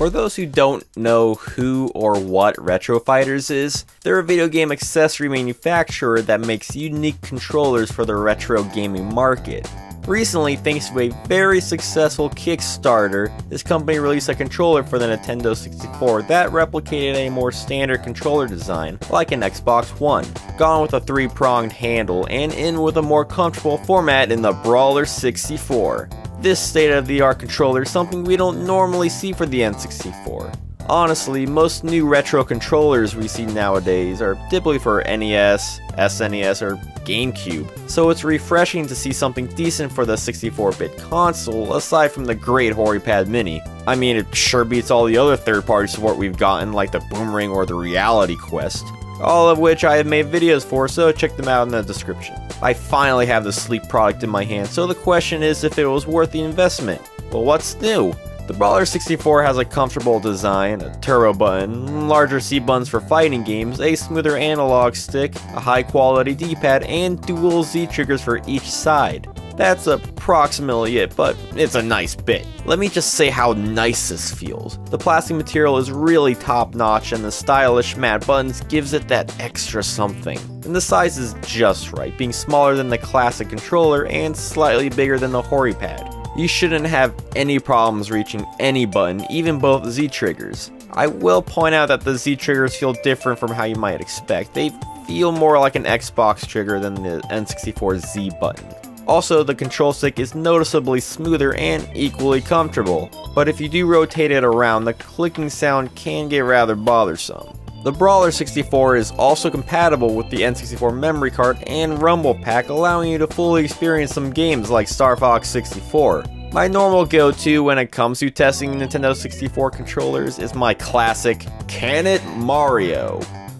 For those who don't know who or what Retro Fighters is, they're a video game accessory manufacturer that makes unique controllers for the retro gaming market. Recently, thanks to a very successful Kickstarter, this company released a controller for the Nintendo 64 that replicated a more standard controller design, like an Xbox One, gone with a 3-pronged handle and in with a more comfortable format in the Brawler64. This state-of-the-art controller is something we don't normally see for the N64. Honestly, most new retro controllers we see nowadays are typically for NES, SNES, or GameCube, so it's refreshing to see something decent for the 64-bit console aside from the great HoriPad Mini. I mean, it sure beats all the other third-party support we've gotten like the Boomerang or the Reality Quest, all of which I have made videos for, so check them out in the description. I finally have the sleek product in my hand, so the question is if it was worth the investment. Well, what's new? The Brawler64 has a comfortable design, a turbo button, larger C buttons for fighting games, a smoother analog stick, a high quality D-pad, and dual Z triggers for each side. That's approximately it, but it's a nice bit. Let me just say how nice this feels. The plastic material is really top notch and the stylish matte buttons gives it that extra something. And the size is just right, being smaller than the classic controller and slightly bigger than the HoriPad. You shouldn't have any problems reaching any button, even both Z triggers. I will point out that the Z triggers feel different from how you might expect. They feel more like an Xbox trigger than the N64 Z button. Also, the control stick is noticeably smoother and equally comfortable, but if you do rotate it around, the clicking sound can get rather bothersome. The Brawler64 is also compatible with the N64 memory card and Rumble Pack, allowing you to fully experience some games like Star Fox 64. My normal go-to when it comes to testing Nintendo 64 controllers is my classic, Can It Mario?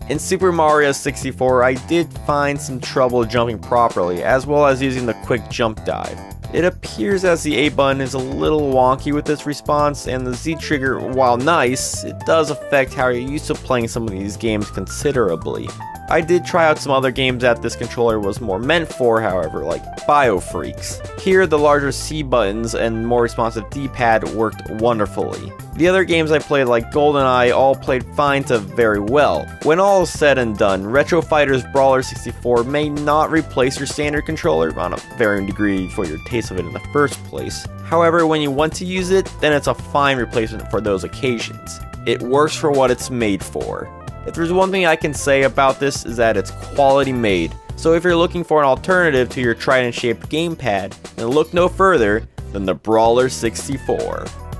In Super Mario 64, I did find some trouble jumping properly, as well as using the quick jump dive. It appears as the A button is a little wonky with this response, and the Z trigger, while nice, it does affect how you're used to playing some of these games considerably. I did try out some other games that this controller was more meant for, however, like BioFreaks. Here, the larger C buttons and more responsive D-pad worked wonderfully. The other games I played, like GoldenEye, all played fine to very well. When all is said and done, Retro Fighters Brawler64 may not replace your standard controller, on a varying degree for your taste of it in the first place. However, when you want to use it, then it's a fine replacement for those occasions. It works for what it's made for. If there's one thing I can say about this is that it's quality made, so if you're looking for an alternative to your trident shaped gamepad, then look no further than the Brawler64.